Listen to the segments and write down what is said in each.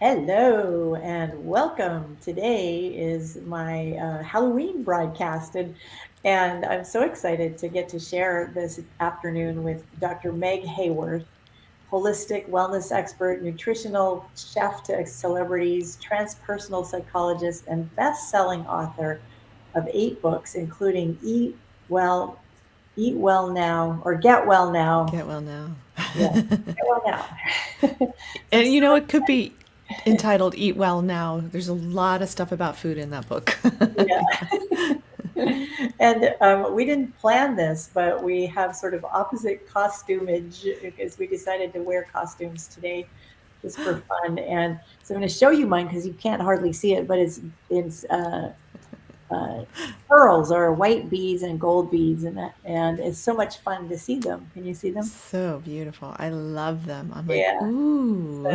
Hello and welcome. Today is my Halloween broadcast, and I'm so excited to get to share this afternoon with Dr. Meg Haworth, holistic wellness expert, nutritional chef to celebrities, transpersonal psychologist, and best-selling author of 8 books, including Eat Well Now, or Get Well Now. Get well now. Yeah, Get Well Now. So I'm And so it could be entitled Eat Well Now. There's a lot of stuff about food in that book. Yeah. And we didn't plan this, but we have sort of opposite costumage because we decided to wear costumes today just for fun. And so I'm going to show you mine because you can't hardly see it, but it's uh, pearls or white beads and gold beads, and it's so much fun to see them. Can you see them? So beautiful. I love them. I'm like, Yeah. ooh. So,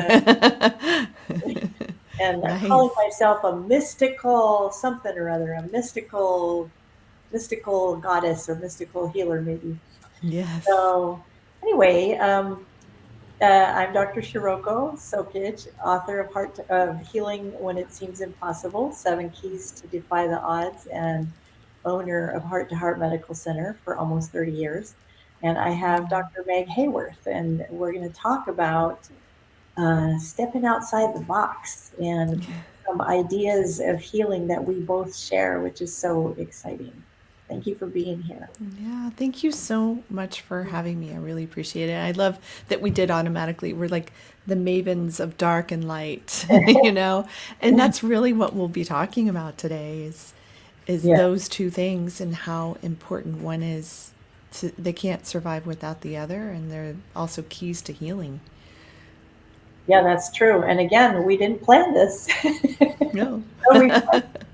and I'm calling Nice. myself a mystical something or other, a mystical goddess or mystical healer, maybe. Yes. So, anyway, I'm Dr. Shiroko Sokitch, author of of Healing When It Seems Impossible: 7 Keys to Defy the Odds, and owner of Heart to Heart Medical Center for almost 30 years. And I have Dr. Meg Haworth, and we're going to talk about stepping outside the box and some ideas of healing that we both share, which is so exciting. Thank you for being here. Yeah, thank you so much for having me. I really appreciate it. I love that we did automatically. We're like the mavens of dark and light, you know? And that's really what we'll be talking about today is Yeah. those two things and how important one is to they can't survive without the other, and they're also keys to healing. Yeah, that's true. And again, we didn't plan this. No. So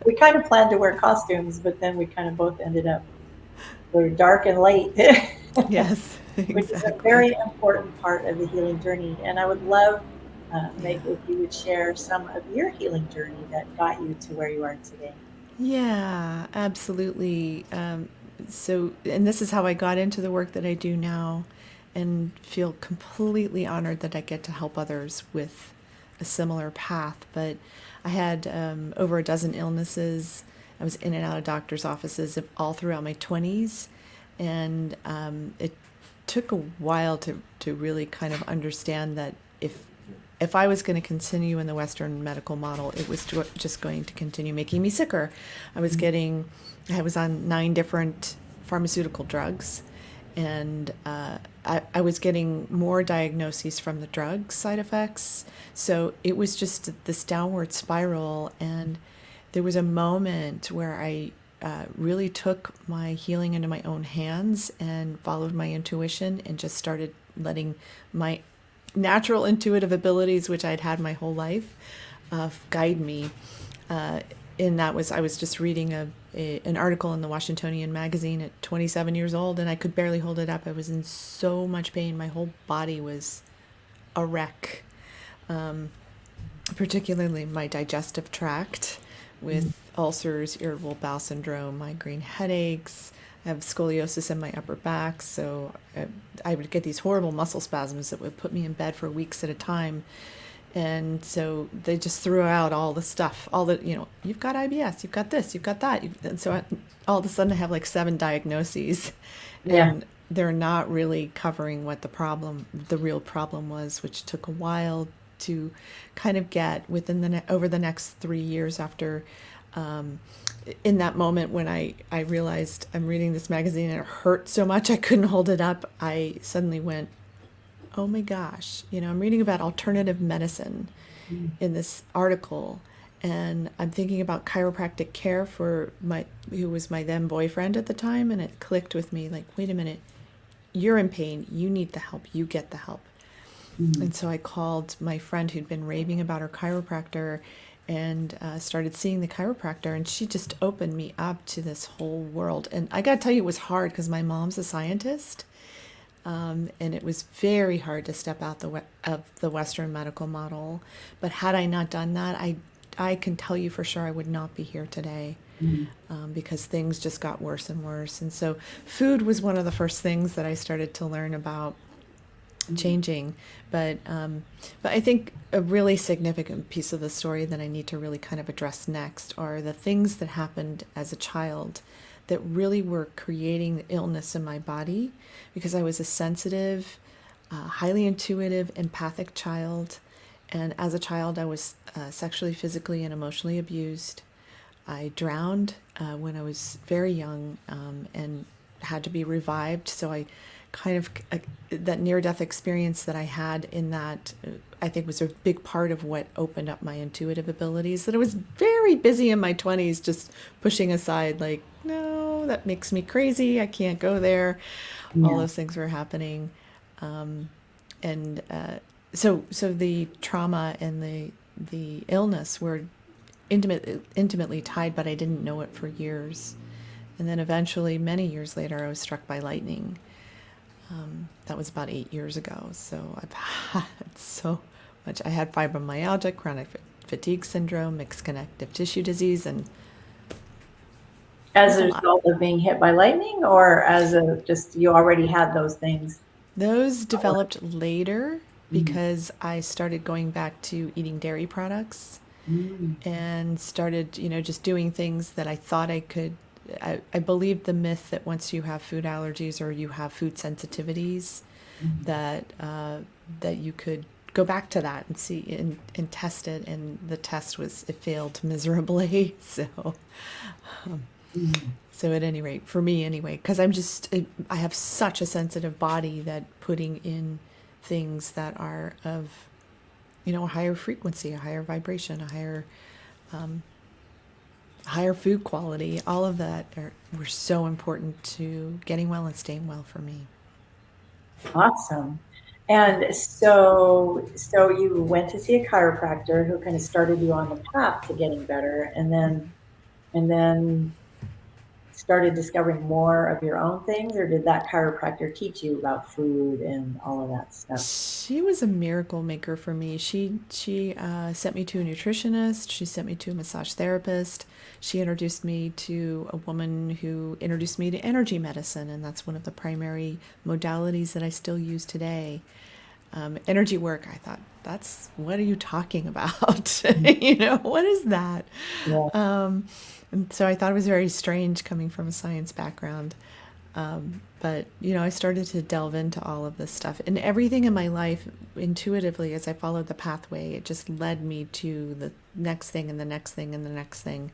we kind of planned to wear costumes, but then we kind of both ended up we're dark and light, Yes, which is a exactly. very important part of the healing journey. And I would love, Meg, Yeah. if you would share some of your healing journey that got you to where you are today. Yeah, absolutely. And this is how I got into the work that I do now, and feel completely honored that I get to help others with a similar path. But I had over a dozen illnesses. I was in and out of doctor's offices all throughout my 20s, and it took a while to really kind of understand that if I was going to continue in the Western medical model, it was just going to continue making me sicker. I was on 9 different pharmaceutical drugs, and I was getting more diagnoses from the drug side effects. So it was just this downward spiral. And there was a moment where I really took my healing into my own hands and followed my intuition and just started letting my natural intuitive abilities, which I'd had my whole life, guide me. Uh, and that was I was just reading an article in the Washingtonian magazine at 27 years old, and I could barely hold it up. I was in so much pain. My whole body was a wreck, particularly my digestive tract with ulcers, irritable bowel syndrome, migraine headaches. I have scoliosis in my upper back, so I would get these horrible muscle spasms that would put me in bed for weeks at a time. And so they just threw out all the stuff, all the, you've got IBS, you've got this, you've got that. And so all of a sudden I have like 7 diagnoses, Yeah. and they're not really covering what the real problem was, which took a while to kind of get within over the next 3 years after, um, in that moment when I realized I'm reading this magazine and it hurt so much I couldn't hold it up, I suddenly went, oh my gosh, I'm reading about alternative medicine Mm. in this article, and I'm thinking about chiropractic care for my who was my then boyfriend at the time, and it clicked with me like, wait a minute, you're in pain, you need the help, you get the help. Mm. And so I called my friend who'd been raving about her chiropractor, and started seeing the chiropractor, and she just opened me up to this whole world. And I gotta tell you, it was hard because my mom's a scientist, and it was very hard to step out of the Western medical model. But had I not done that, I can tell you for sure I would not be here today, Mm. because things just got worse and worse. And so food was one of the first things that I started to learn about. Mm. changing. But I think a really significant piece of the story that I need to really kind of address next are the things that happened as a child that really were creating the illness in my body, because I was a sensitive, highly intuitive, empathic child. And as a child, I was sexually, physically, and emotionally abused. I drowned when I was very young, and had to be revived. So I kind of, that near death experience that I had in that, I think was a big part of what opened up my intuitive abilities. That I was very busy in my 20s, just pushing aside, like, no, that makes me crazy. I can't go there. All Yeah. those things were happening. And so the trauma and the illness were intimately tied, but I didn't know it for years. And then eventually, many years later, I was struck by lightning. That was about 8 years ago. So I've had so much. I had fibromyalgia, chronic fatigue syndrome, mixed connective tissue disease, and it As was a a lot. result of being hit by lightning, or as a just you already had those things? Those developed later Mm. because I started going back to eating dairy products Mm. and started, just doing things that I thought I could. I believed the myth that once you have food allergies or you have food sensitivities, Mm. that you could go back to that and see and test it. And the test it failed miserably. Mm. So at any rate, for me anyway, because I have such a sensitive body that putting in things that are of, a higher frequency, a higher vibration, a higher food quality, all of that were so important to getting well and staying well for me. Awesome. And so you went to see a chiropractor who kind of started you on the path to getting better, and then started discovering more of your own things, or did that chiropractor teach you about food and all of that stuff? She was a miracle maker for me. She sent me to a nutritionist. She sent me to a massage therapist. She introduced me to a woman who introduced me to energy medicine, and that's one of the primary modalities that I still use today. Energy work, I thought, what are you talking about? What is that? Yeah. And so I thought it was very strange coming from a science background. But, I started to delve into all of this stuff, and everything in my life intuitively, as I followed the pathway, it just led me to the next thing and the next thing and the next thing.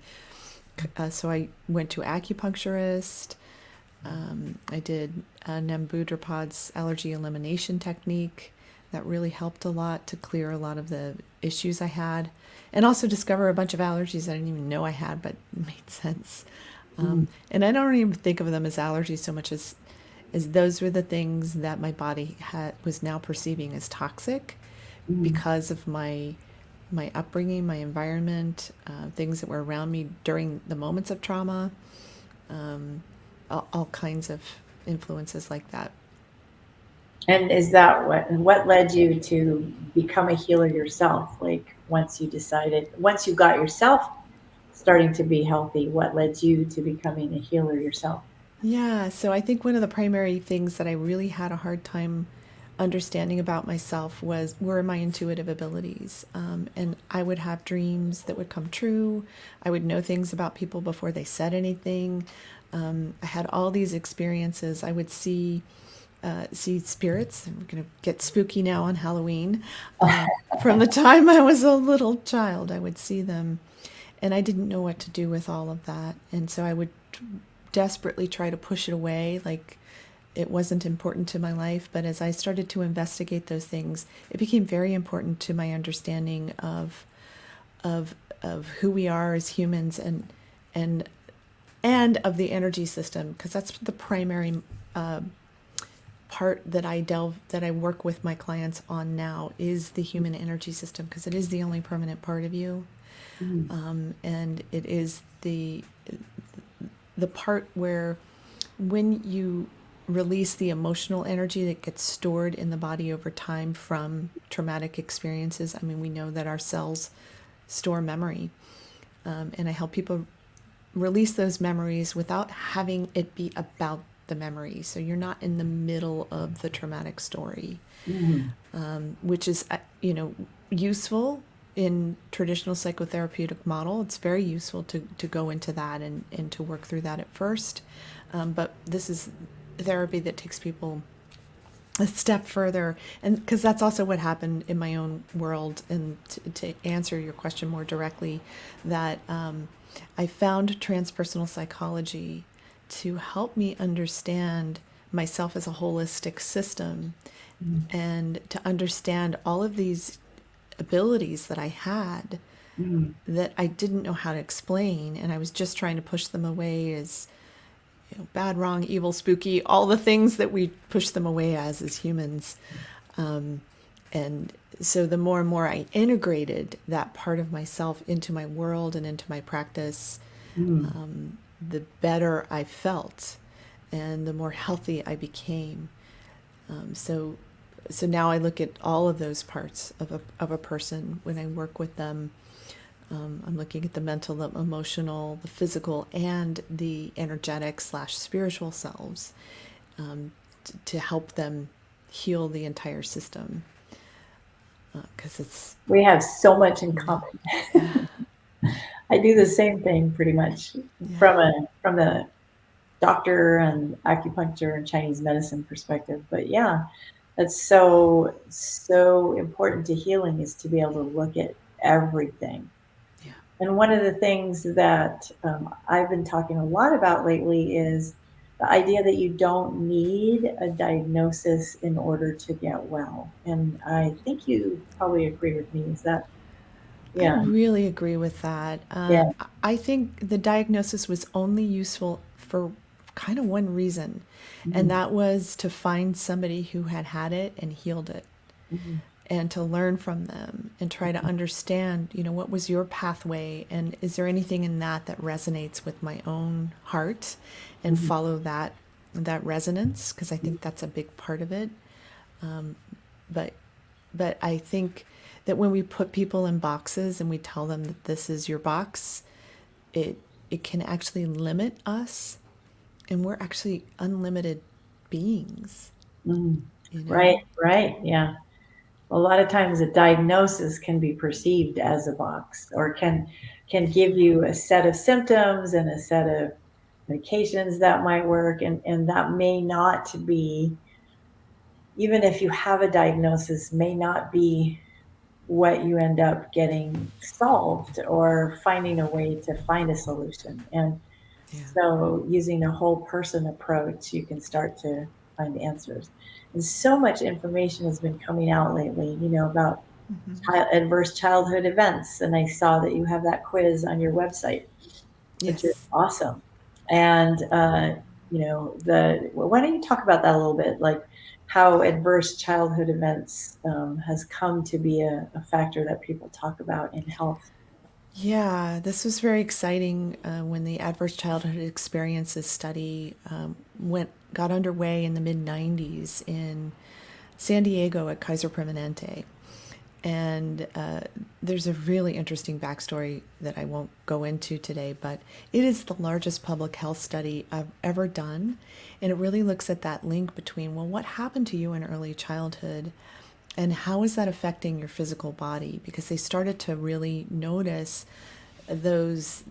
So I went to acupuncturist. I did Nambudripod's allergy elimination technique. That really helped a lot to clear a lot of the issues I had, and also discover a bunch of allergies I didn't even know I had, but made sense. Mm. And I don't even think of them as allergies so much as those were the things that my body was now perceiving as toxic Mm. because of my upbringing, my environment, things that were around me during the moments of trauma, all kinds of influences like that. And is that what led you to become a healer yourself? Like once you got yourself starting to be healthy, what led you to becoming a healer yourself? Yeah, so I think one of the primary things that I really had a hard time understanding about myself were my intuitive abilities, and I would have dreams that would come true. I would know things about people before they said anything. I had all these experiences. I would see spirits. We're gonna get spooky now on Halloween. From the time I was a little child, I would see them, and I didn't know what to do with all of that, and so I would desperately try to push it away, like it wasn't important to my life. But as I started to investigate those things, it became very important to my understanding of who we are as humans, and and of the energy system, because that's the primary part that I work with my clients on now, is the human energy system, because it is the only permanent part of you, Mm. and it is the part where, when you release the emotional energy that gets stored in the body over time from traumatic experiences. I mean, we know that our cells store memory, and I help people release those memories without having it be about the memory. So you're not in the middle of the traumatic story, Mhm. which is, useful in traditional psychotherapeutic model. It's very useful to go into that and to work through that at first. But this is therapy that takes people a step further, and because that's also what happened in my own world. And to answer your question more directly, that I found transpersonal psychology to help me understand myself as a holistic system, Mhm. and to understand all of these abilities that I had Mhm. that I didn't know how to explain, and I was just trying to push them away as, bad, wrong, evil, spooky, all the things that we push them away as humans. And so the more and more I integrated that part of myself into my world and into my practice, Mhm. the better I felt and the more healthy I became. So so now I look at all of those parts of a person when I work with them. I'm looking at the mental, the emotional, the physical, and the energetic slash spiritual selves, to help them heal the entire system. Because it's, We have so much in yeah, common. I do the same thing pretty much yeah, from the doctor and acupuncture and Chinese medicine perspective. But yeah, that's so important to healing is to be able to look at everything. yeah. And one of the things that I've been talking a lot about lately is the idea that you don't need a diagnosis in order to get well. And I think you probably agree with me. Is that, I yeah, really agree with that. yeah, I think the diagnosis was only useful for kind of one reason, and mhm, that was to find somebody who had had it and healed it, mhm, and to learn from them and try to understand, what was your pathway, and is there anything in that that resonates with my own heart, and mhm, follow that resonance, because I mhm, think that's a big part of it. But but I think that when we put people in boxes and we tell them that this is your box, it it can actually limit us, and we're actually unlimited beings, mhm. you Right, know? right, yeah. A lot of times a diagnosis can be perceived as a box or can give you a set of symptoms and a set of medications that might work and that may not be, even if you have a diagnosis, may not be what you end up getting solved or finding a way to find a solution. And Yeah. so using a whole person approach, you can start to find answers. And so much information has been coming out lately, about adverse childhood events. And I saw that you have that quiz on your website, which is Yes. awesome. And why don't you talk about that a little bit, like how adverse childhood events has come to be a factor that people talk about in health. Yeah, this was very exciting when the Adverse Childhood Experiences study got underway in the mid '90s in San Diego at Kaiser Permanente. And there's a really interesting backstory that I won't go into today, but it is the largest public health study I've ever done. And it really looks at that link between, well, what happened to you in early childhood and how is that affecting your physical body? Because they started to really notice those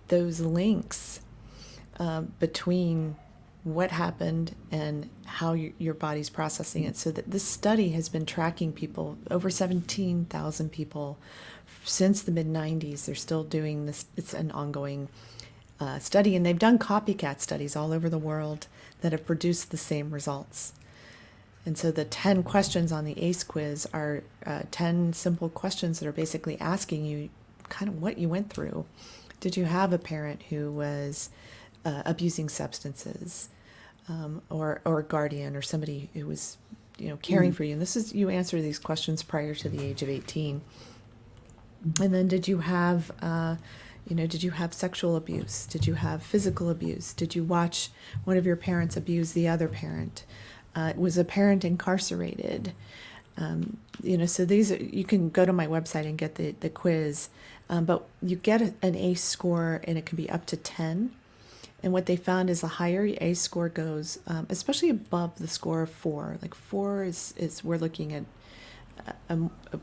those links between what happened and how your body's processing it. So that this study has been tracking people, over 17,000 people, since the mid 90s. They're still doing this. It's an ongoing study, and they've done copycat studies all over the world that have produced the same results. And so the 10 questions on the ACE quiz are 10 simple questions that are basically asking you kind of what you went through. Did you have a parent who was abusing substances, or a guardian or somebody who was, caring Mm, for you? And this is, you answer these questions prior to the age of 18. mm, And then did you have sexual abuse? Did you have physical abuse? Did you watch one of your parents abuse the other parent? Was a parent incarcerated? So you can go to my website and get the quiz, but you get an ACE score, and it can be up to 10. And what they found is the higher your ACE score goes, especially above the score of 4. Like 4 is we're looking at a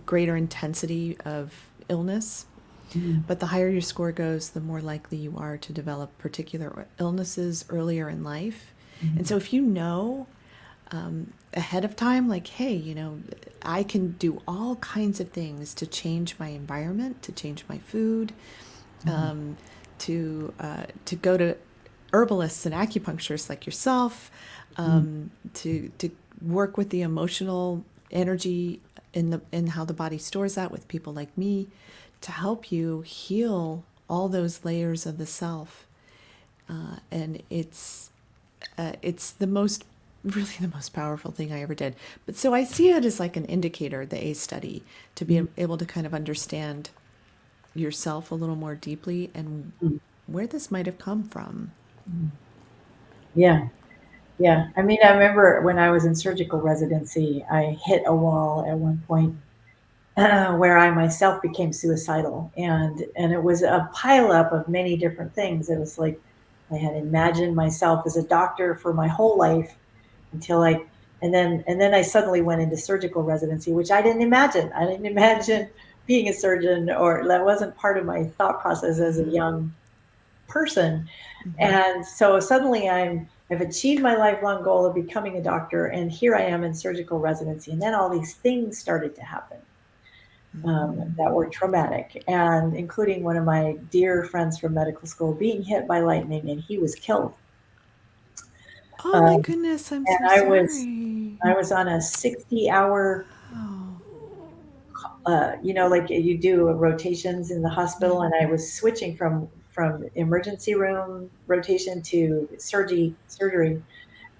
greater intensity of illness. Mm, But the higher your score goes, the more likely you are to develop particular illnesses earlier in life. And mm, so if you know ahead of time, like, hey, I can do all kinds of things to change my environment, to change my food, mm, to go to herbalists and acupuncturists like yourself, mm, to work with the emotional energy in how the body stores that with people like me, to help you heal all those layers of the self. And it's the most really the most powerful thing I ever did. But so I see it as like an indicator, the ACE study, to be mm, able to kind of understand yourself a little more deeply and mm, where this might have come from. mm. Yeah. Yeah. I mean, I remember when I was in surgical residency, I hit a wall at one point where I myself became suicidal, and it was a pileup of many different things. It was like I had imagined myself as a doctor for my whole life until I and then I suddenly went into surgical residency, which I didn't imagine. I didn't imagine being a surgeon, or that wasn't part of my thought process as a young person. And so suddenly I've achieved my lifelong goal of becoming a doctor, and here I am in surgical residency. And then all these things started to happen that were traumatic, and including one of my dear friends from medical school being hit by lightning, and he was killed. Oh my Um, goodness, I'm and so I was sorry. I was on a 60-hour, Oh, like you do rotations in the yeah. hospital, and I was switching from emergency room rotation to surgery,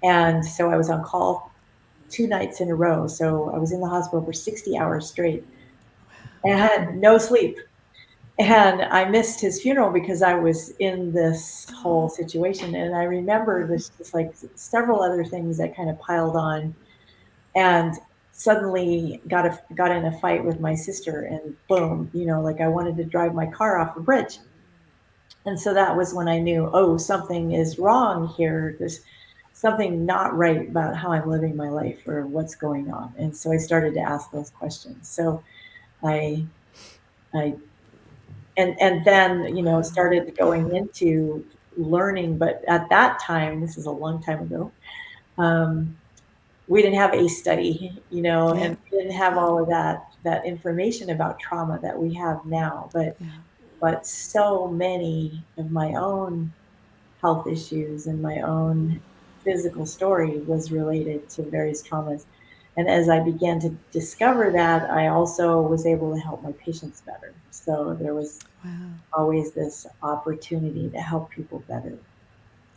and so I was on call 2 nights in a row. So I was in the hospital for 60 hours straight and had no sleep. And I missed his funeral because I was in this whole situation. And I remember there's just like several other things that kind of piled on, and suddenly got in a fight with my sister, and boom, like I wanted to drive my car off a bridge. And so that was when I knew, oh, something is wrong here. There's something not right about how I'm living my life or what's going on. And so I started to ask those questions. So I I and then started going into learning. But at that time, this is a long time ago, um, we didn't have a study, Yeah. and we didn't have Yeah. all of that information about trauma that we have now. But Yeah. so many of my own health issues and my own physical story was related to various traumas. And as I began to discover that, I also was able to help my patients better. So there was Wow. always this opportunity to help people better.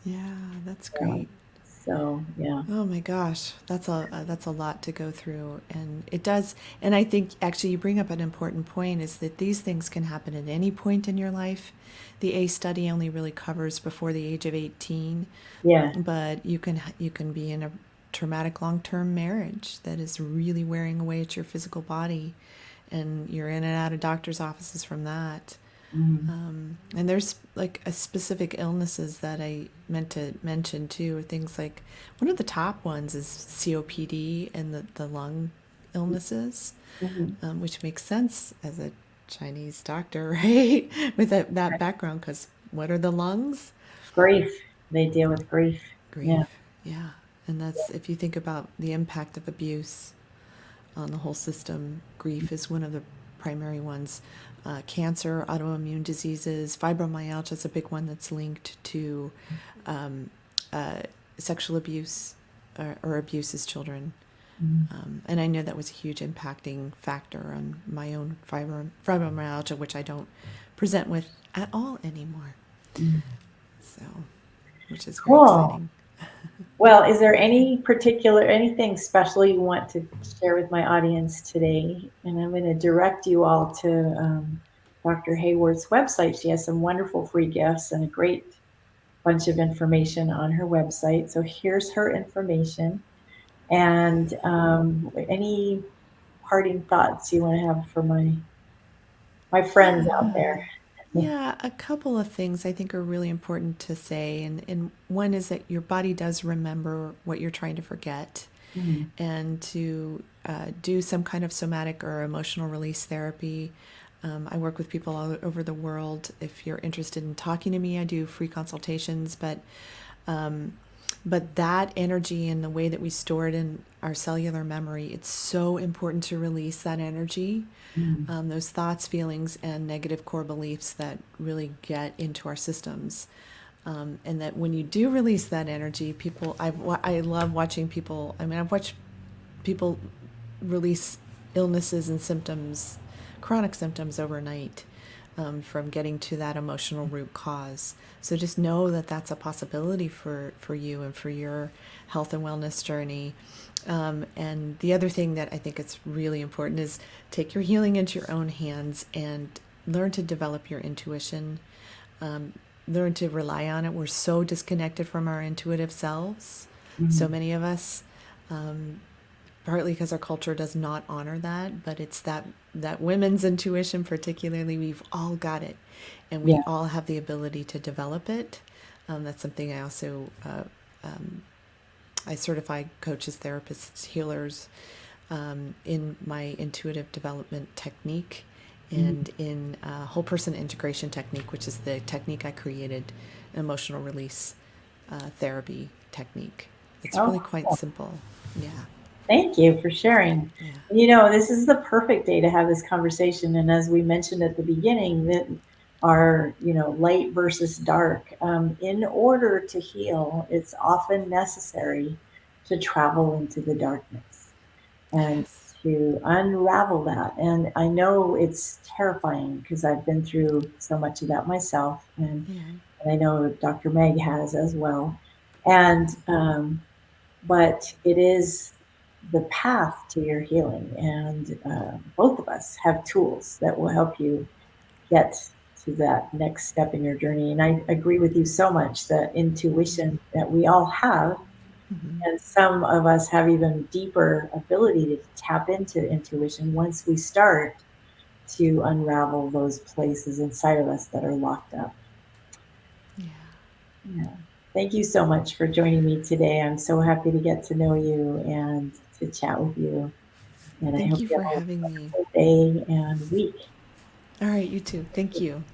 Yeah, that's Yeah. great. So, yeah. Oh my gosh, that's a lot to go through, and it does. And I think actually you bring up an important point is that these things can happen at any point in your life. The A study only really covers before the age of 18, Yeah. but you can be in a traumatic long-term marriage that is really wearing away at your physical body, and you're in and out of doctor's offices from that. Mm. And there's like a specific illnesses that I meant to mention too. Things like one of the top ones is COPD and the lung illnesses, Mhm. which makes sense as a Chinese doctor, right? With that background, because what are the lungs? Grief. They deal with grief. Yeah. Grief. Yeah. And that's if you think about the impact of abuse on the whole system, grief is one of the primary ones. Cancer, autoimmune diseases, fibromyalgia is a big one that's linked to um, uh, sexual abuse or abuse as children. Mm. And I know that was a huge impacting factor on my own fibromyalgia, which I don't present with at all anymore. Mm. So, which is very Cool. exciting. Well, is there anything special you want to share with my audience today? And I'm going to direct you all to Dr. Haworth's website. She has some wonderful free gifts and a great bunch of information on her website. So here's her information. And any parting thoughts you want to have for my friends out there? Yeah, a couple of things I think are really important to say. And one is that your body does remember what you're trying to forget, Mm, and to do some kind of somatic or emotional release therapy. I work with people all over the world. If you're interested in talking to me, I do free consultations. But that energy and the way that we store it in our cellular memory, it's so important to release that energy, mm, those thoughts, feelings, and negative core beliefs that really get into our systems. And that when you do release that energy, I love watching people. I mean, I've watched people release illnesses and symptoms, chronic symptoms overnight, from getting to that emotional root cause. So just know that that's a possibility for you and for your health and wellness journey. And the other thing that I think it's really important is take your healing into your own hands and learn to develop your intuition. Um, Learn to rely on it. We're so disconnected from our intuitive selves, so mm. many of us, partly because our culture does not honor that, but it's that women's intuition particularly, we've all got it, and we Yeah. all have the ability to develop it. That's something I also I certify coaches, therapists, healers, in my intuitive development technique, Mm. and in whole person integration technique, which is the technique I created, an emotional release therapy technique. It's really Oh, quite cool. simple. Yeah, Thank you for sharing. yeah, This is the perfect day to have this conversation. And as we mentioned at the beginning, that our, light versus dark, in order to heal, it's often necessary to travel into the darkness and yes, to unravel that. And I know it's terrifying because I've been through so much of that myself. yeah, And I know Dr. Meg has as well. And, but it is the path to your healing. And both of us have tools that will help you get to that next step in your journey. And I agree with you so much that intuition that we all have, mm-hmm. and some of us have even deeper ability to tap into intuition once we start to unravel those places inside of us that are locked up. Yeah. Yeah. Thank you so much for joining me today. I'm so happy to get to know you and to chat with you. And I Thank hope you you for have having a me. wonderful day and week. All right, you too. Thank you.